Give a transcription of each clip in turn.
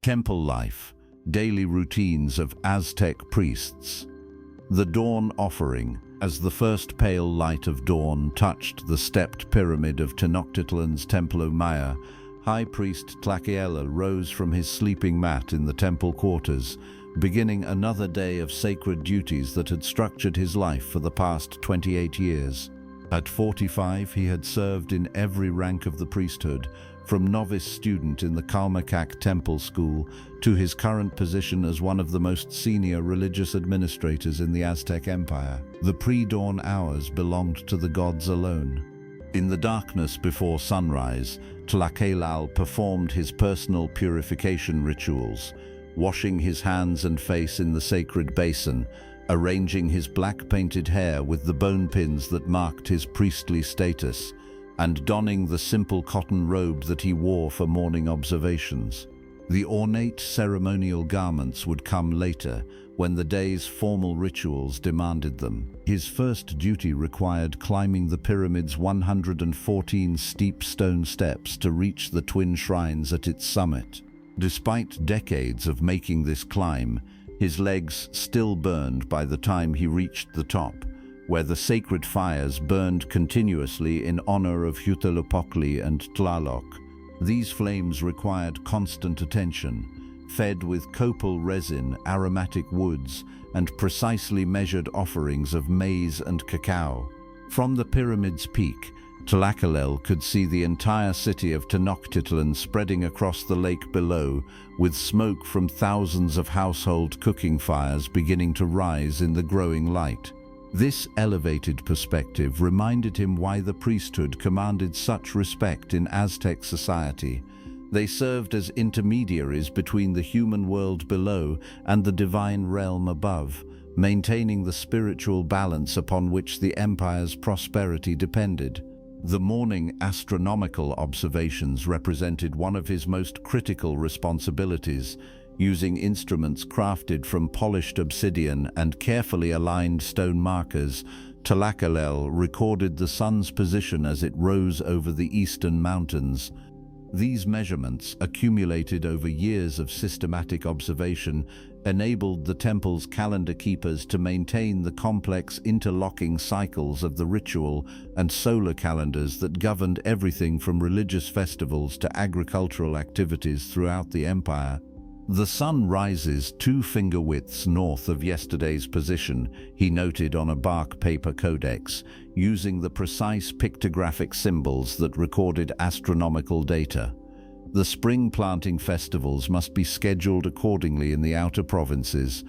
Temple life, daily routines of Aztec priests. The dawn offering, as the first pale light of dawn touched the stepped pyramid of Tenochtitlan's Templo Maya, High Priest Tlacaelel rose from his sleeping mat in the temple quarters, beginning another day of sacred duties that had structured his life for the past 28 years. At 45, he had served in every rank of the priesthood, from novice student in the Calmecac temple school to his current position as one of the most senior religious administrators in the Aztec Empire. The pre-dawn hours belonged to the gods alone. In the darkness before sunrise, Tlacaelel performed his personal purification rituals, washing his hands and face in the sacred basin, arranging his black-painted hair with the bone pins that marked his priestly status, and donning the simple cotton robe that he wore for morning observations. The ornate ceremonial garments would come later, when the day's formal rituals demanded them. His first duty required climbing the pyramid's 114 steep stone steps to reach the twin shrines at its summit. Despite decades of making this climb, his legs still burned by the time he reached the top, where the sacred fires burned continuously in honor of Huitzilopochtli and Tlaloc. These flames required constant attention, fed with copal resin, aromatic woods, and precisely measured offerings of maize and cacao. From the pyramid's peak, Tlacaelel could see the entire city of Tenochtitlan spreading across the lake below, with smoke from thousands of household cooking fires beginning to rise in the growing light. This elevated perspective reminded him why the priesthood commanded such respect in Aztec society. They served as intermediaries between the human world below and the divine realm above, maintaining the spiritual balance upon which the empire's prosperity depended. The morning astronomical observations represented one of his most critical responsibilities. Using instruments crafted from polished obsidian and carefully aligned stone markers, Tlacaelel recorded the sun's position as it rose over the eastern mountains. These measurements, accumulated over years of systematic observation, enabled the temple's calendar keepers to maintain the complex interlocking cycles of the ritual and solar calendars that governed everything from religious festivals to agricultural activities throughout the empire. The sun rises 2 finger widths north of yesterday's position, he noted on a bark paper codex, using the precise pictographic symbols that recorded astronomical data. The spring planting festivals must be scheduled accordingly in the outer provinces.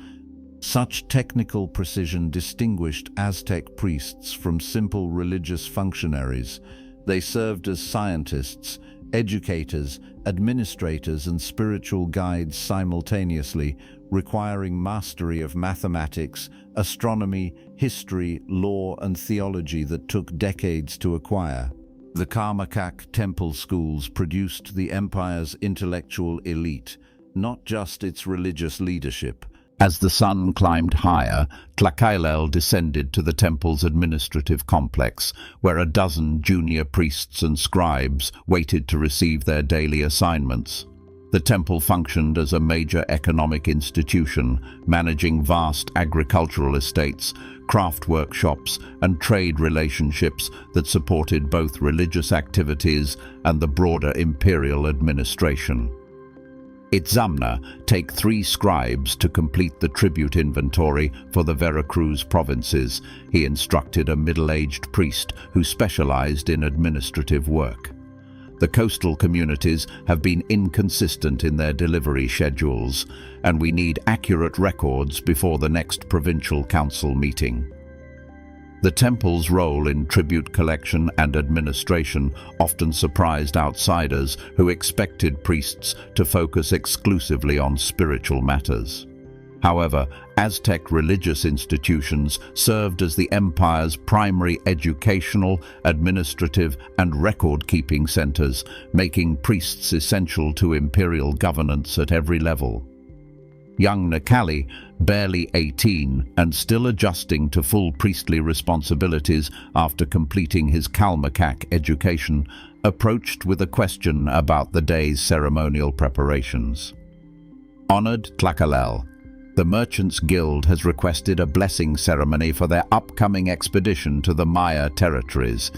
Such technical precision distinguished Aztec priests from simple religious functionaries. They served as scientists, educators, administrators, and spiritual guides simultaneously, requiring mastery of mathematics, astronomy, history, law, and theology that took decades to acquire. The Calmecac temple schools produced the empire's intellectual elite, not just its religious leadership. As the sun climbed higher, Tlacaelel descended to the temple's administrative complex, where a dozen junior priests and scribes waited to receive their daily assignments. The temple functioned as a major economic institution, managing vast agricultural estates, craft workshops, and trade relationships that supported both religious activities and the broader imperial administration. Itzamna, take 3 scribes to complete the tribute inventory for the Veracruz provinces, he instructed a middle-aged priest who specialized in administrative work. The coastal communities have been inconsistent in their delivery schedules, and we need accurate records before the next provincial council meeting. The temple's role in tribute collection and administration often surprised outsiders who expected priests to focus exclusively on spiritual matters. However, Aztec religious institutions served as the empire's primary educational, administrative, and record-keeping centers, making priests essential to imperial governance at every level. Young Necali, barely 18 and still adjusting to full priestly responsibilities after completing his Calmecac education, approached with a question about the day's ceremonial preparations. Honored Tlacaelel, the Merchants Guild has requested a blessing ceremony for their upcoming expedition to the Maya territories.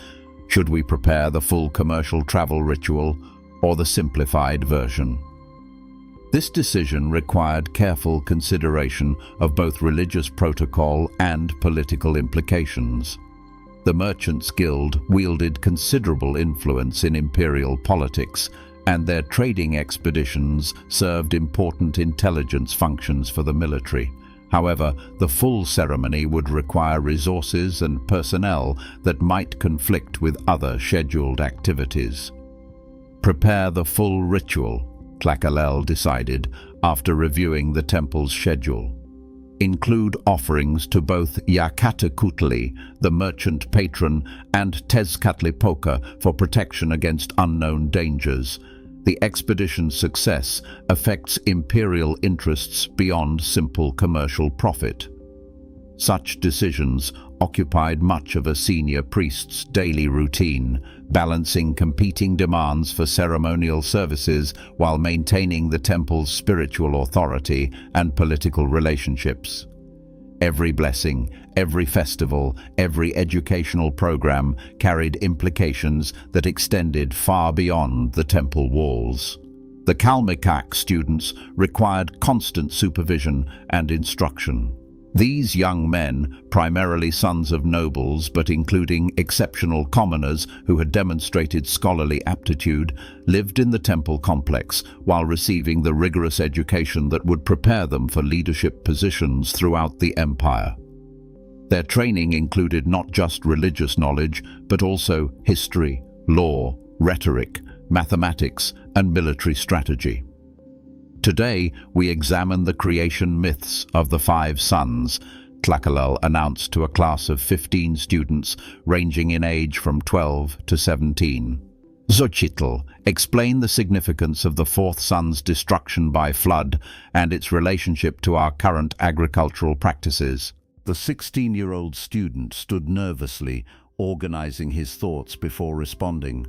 Should we prepare the full commercial travel ritual or the simplified version? This decision required careful consideration of both religious protocol and political implications. The Merchants Guild wielded considerable influence in imperial politics, and their trading expeditions served important intelligence functions for the military. However, the full ceremony would require resources and personnel that might conflict with other scheduled activities. Prepare the full ritual, Tlacaelel decided after reviewing the temple's schedule. Include offerings to both Tlacaelel, the merchant patron, and Tezcatlipoca for protection against unknown dangers. The expedition's success affects imperial interests beyond simple commercial profit. Such decisions occupied much of a senior priest's daily routine, balancing competing demands for ceremonial services while maintaining the temple's spiritual authority and political relationships. Every blessing, every festival, every educational program carried implications that extended far beyond the temple walls. The Calmecac students required constant supervision and instruction. These young men, primarily sons of nobles but including exceptional commoners who had demonstrated scholarly aptitude, lived in the temple complex while receiving the rigorous education that would prepare them for leadership positions throughout the empire. Their training included not just religious knowledge, but also history, law, rhetoric, mathematics, and military strategy. Today, we examine the creation myths of the Five Suns, Tlacaelel announced to a class of 15 students ranging in age from 12 to 17. Xochitl, explain the significance of the fourth sun's destruction by flood and its relationship to our current agricultural practices. The 16-year-old student stood nervously, organizing his thoughts before responding.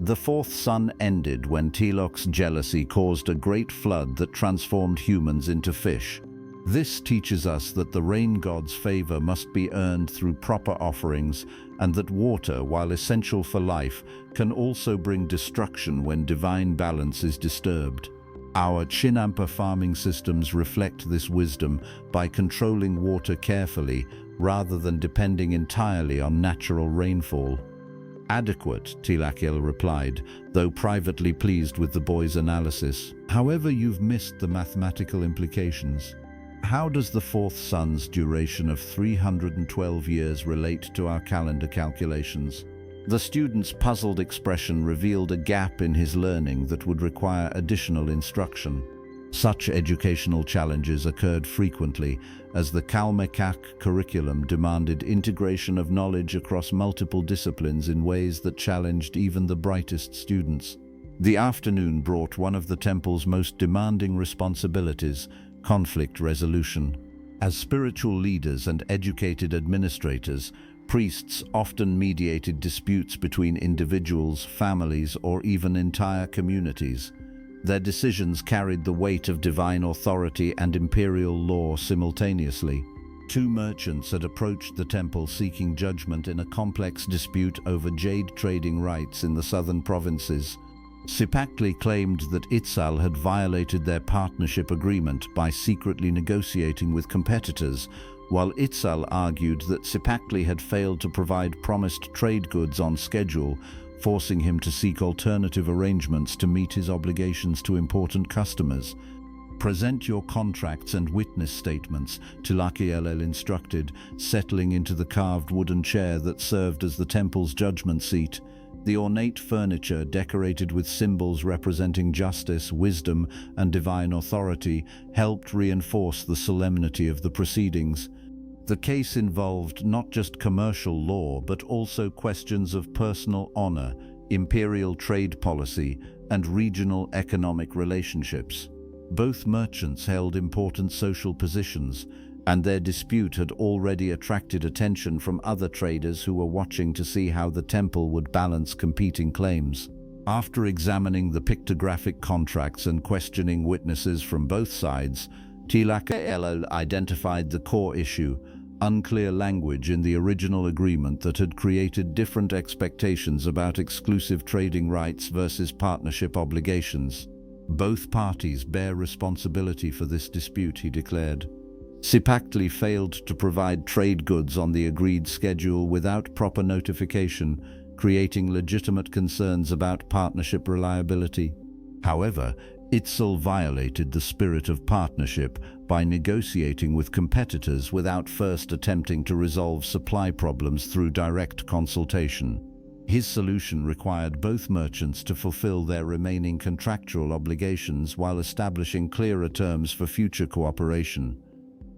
The fourth sun ended when Teloc's jealousy caused a great flood that transformed humans into fish. This teaches us that the rain god's favor must be earned through proper offerings, and that water, while essential for life, can also bring destruction when divine balance is disturbed. Our Chinampa farming systems reflect this wisdom by controlling water carefully rather than depending entirely on natural rainfall. Adequate, Tlacaelel replied, though privately pleased with the boy's analysis. However, you've missed the mathematical implications. How does the fourth sun's duration of 312 years relate to our calendar calculations? The student's puzzled expression revealed a gap in his learning that would require additional instruction. Such educational challenges occurred frequently as the Calmecac curriculum demanded integration of knowledge across multiple disciplines in ways that challenged even the brightest students. The afternoon brought one of the temple's most demanding responsibilities, conflict resolution. As spiritual leaders and educated administrators, priests often mediated disputes between individuals, families, or even entire communities. Their decisions carried the weight of divine authority and imperial law simultaneously. Two merchants had approached the temple seeking judgment in a complex dispute over jade trading rights in the southern provinces. Cipactli claimed that Itzal had violated their partnership agreement by secretly negotiating with competitors, while Itzal argued that Cipactli had failed to provide promised trade goods on schedule, forcing him to seek alternative arrangements to meet his obligations to important customers. Present your contracts and witness statements, Tlacaelel instructed, settling into the carved wooden chair that served as the temple's judgment seat. The ornate furniture, decorated with symbols representing justice, wisdom, and divine authority, helped reinforce the solemnity of the proceedings. The case involved not just commercial law, but also questions of personal honor, imperial trade policy, and regional economic relationships. Both merchants held important social positions, and their dispute had already attracted attention from other traders who were watching to see how the temple would balance competing claims. After examining the pictographic contracts and questioning witnesses from both sides, Tlacaelel identified the core issue: unclear language in the original agreement that had created different expectations about exclusive trading rights versus partnership obligations. Both parties bear responsibility for this dispute, he declared. Cipactli failed to provide trade goods on the agreed schedule without proper notification, creating legitimate concerns about partnership reliability. However, Itzel violated the spirit of partnership by negotiating with competitors without first attempting to resolve supply problems through direct consultation. His solution required both merchants to fulfill their remaining contractual obligations while establishing clearer terms for future cooperation.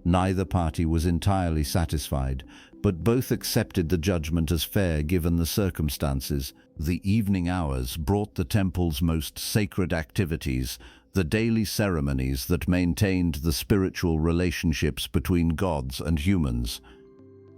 Neither party was entirely satisfied, but both accepted the judgment as fair given the circumstances. The evening hours brought the temple's most sacred activities, the daily ceremonies that maintained the spiritual relationships between gods and humans.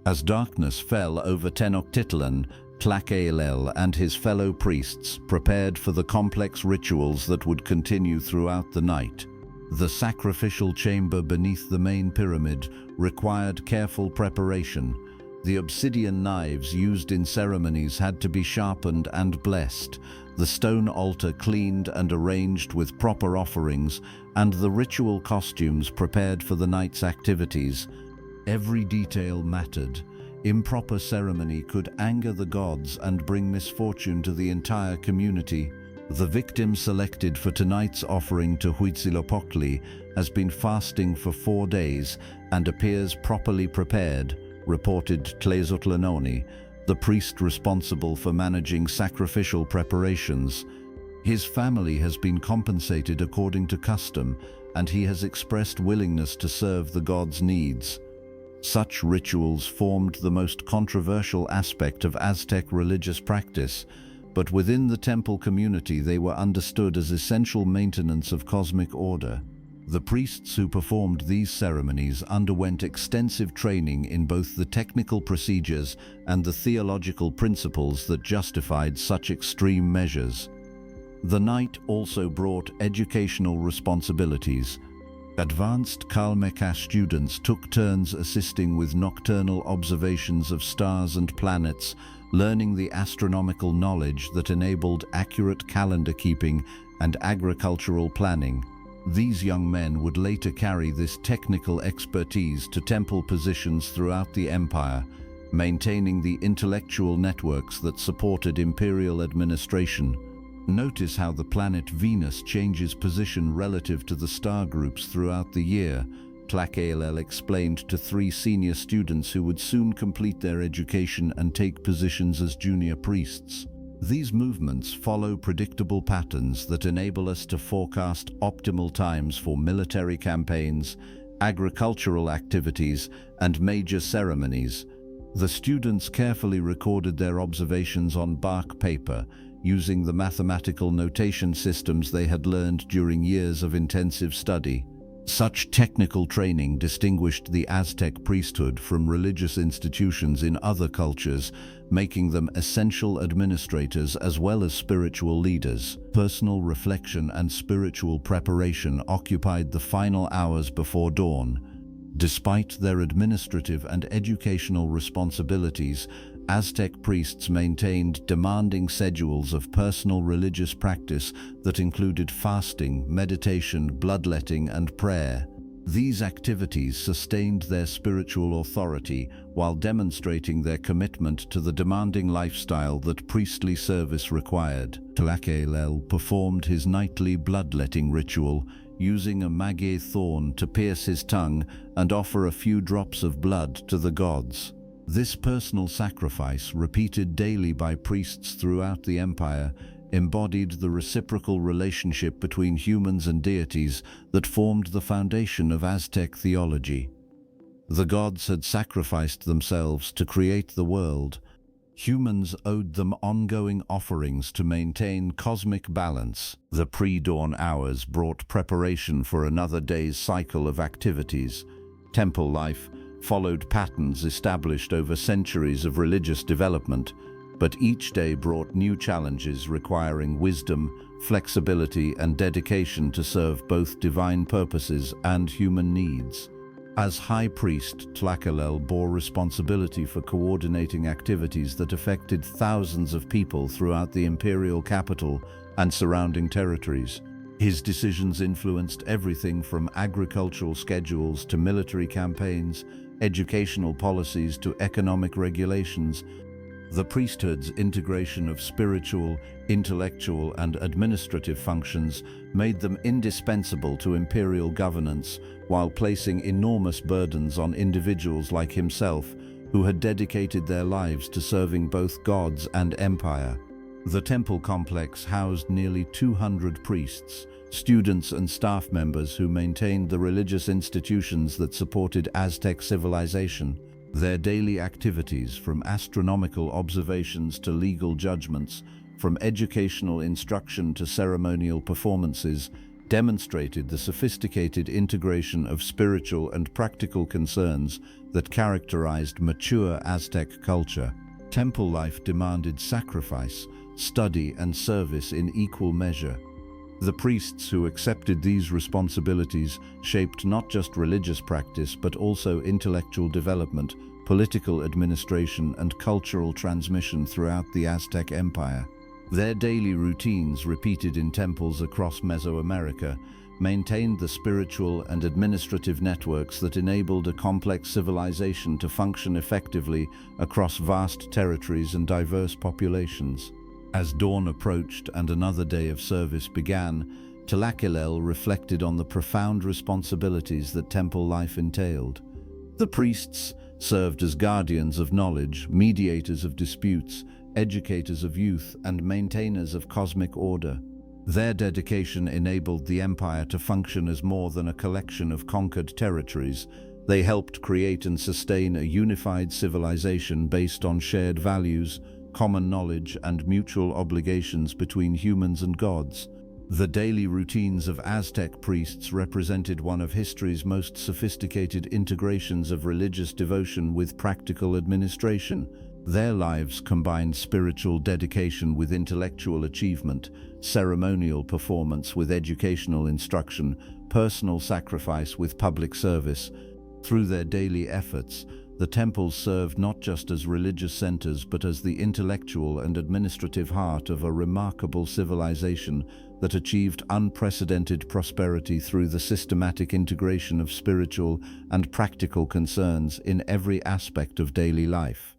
As darkness fell over Tenochtitlan, Tlacaelel and his fellow priests prepared for the complex rituals that would continue throughout the night. The sacrificial chamber beneath the main pyramid required careful preparation. The obsidian knives used in ceremonies had to be sharpened and blessed, the stone altar cleaned and arranged with proper offerings, and the ritual costumes prepared for the night's activities. Every detail mattered. Improper ceremony could anger the gods and bring misfortune to the entire community. The victim selected for tonight's offering to Huitzilopochtli has been fasting for 4 days and appears properly prepared, reported Tlazotlanoni, the priest responsible for managing sacrificial preparations. His family has been compensated according to custom, and he has expressed willingness to serve the gods' needs. Such rituals formed the most controversial aspect of Aztec religious practice, but within the temple community they were understood as essential maintenance of cosmic order. The priests who performed these ceremonies underwent extensive training in both the technical procedures and the theological principles that justified such extreme measures. The night also brought educational responsibilities. Advanced Calmecac students took turns assisting with nocturnal observations of stars and planets, learning the astronomical knowledge that enabled accurate calendar keeping and agricultural planning. These young men would later carry this technical expertise to temple positions throughout the empire, maintaining the intellectual networks that supported imperial administration. Notice how the planet Venus changes position relative to the star groups throughout the year, Tlacaelel explained to 3 senior students who would soon complete their education and take positions as junior priests. These movements follow predictable patterns that enable us to forecast optimal times for military campaigns, agricultural activities, and major ceremonies. The students carefully recorded their observations on bark paper, using the mathematical notation systems they had learned during years of intensive study. Such technical training distinguished the Aztec priesthood from religious institutions in other cultures, making them essential administrators as well as spiritual leaders. Personal reflection and spiritual preparation occupied the final hours before dawn. Despite their administrative and educational responsibilities, Aztec priests maintained demanding schedules of personal religious practice that included fasting, meditation, bloodletting, and prayer. These activities sustained their spiritual authority while demonstrating their commitment to the demanding lifestyle that priestly service required. Tlacaelel performed his nightly bloodletting ritual, using a maguey thorn to pierce his tongue and offer a few drops of blood to the gods. This personal sacrifice, repeated daily by priests throughout the empire, embodied the reciprocal relationship between humans and deities that formed the foundation of Aztec theology. The gods had sacrificed themselves to create the world. Humans owed them ongoing offerings to maintain cosmic balance. The pre-dawn hours brought preparation for another day's cycle of activities. Temple life followed patterns established over centuries of religious development. But each day brought new challenges requiring wisdom, flexibility, and dedication to serve both divine purposes and human needs. As High Priest Tlacaelel bore responsibility for coordinating activities that affected thousands of people throughout the imperial capital and surrounding territories. His decisions influenced everything from agricultural schedules to military campaigns, educational policies to economic regulations. The priesthood's integration of spiritual, intellectual, and administrative functions made them indispensable to imperial governance, while placing enormous burdens on individuals like himself, who had dedicated their lives to serving both gods and empire. The temple complex housed nearly 200 priests, students and staff members who maintained the religious institutions that supported Aztec civilization. Their daily activities, from astronomical observations to legal judgments, from educational instruction to ceremonial performances, demonstrated the sophisticated integration of spiritual and practical concerns that characterized mature Aztec culture. Temple life demanded sacrifice, study, and service in equal measure. The priests who accepted these responsibilities shaped not just religious practice but also intellectual development, political administration, and cultural transmission throughout the Aztec Empire. Their daily routines, repeated in temples across Mesoamerica, maintained the spiritual and administrative networks that enabled a complex civilization to function effectively across vast territories and diverse populations. As dawn approached and another day of service began, Tlacaelel reflected on the profound responsibilities that temple life entailed. The priests served as guardians of knowledge, mediators of disputes, educators of youth, and maintainers of cosmic order. Their dedication enabled the empire to function as more than a collection of conquered territories. They helped create and sustain a unified civilization based on shared values, common knowledge, and mutual obligations between humans and gods. The daily routines of Aztec priests represented one of history's most sophisticated integrations of religious devotion with practical administration. Their lives combined spiritual dedication with intellectual achievement, ceremonial performance with educational instruction, personal sacrifice with public service. Through their daily efforts, the temples served not just as religious centers but as the intellectual and administrative heart of a remarkable civilization that achieved unprecedented prosperity through the systematic integration of spiritual and practical concerns in every aspect of daily life.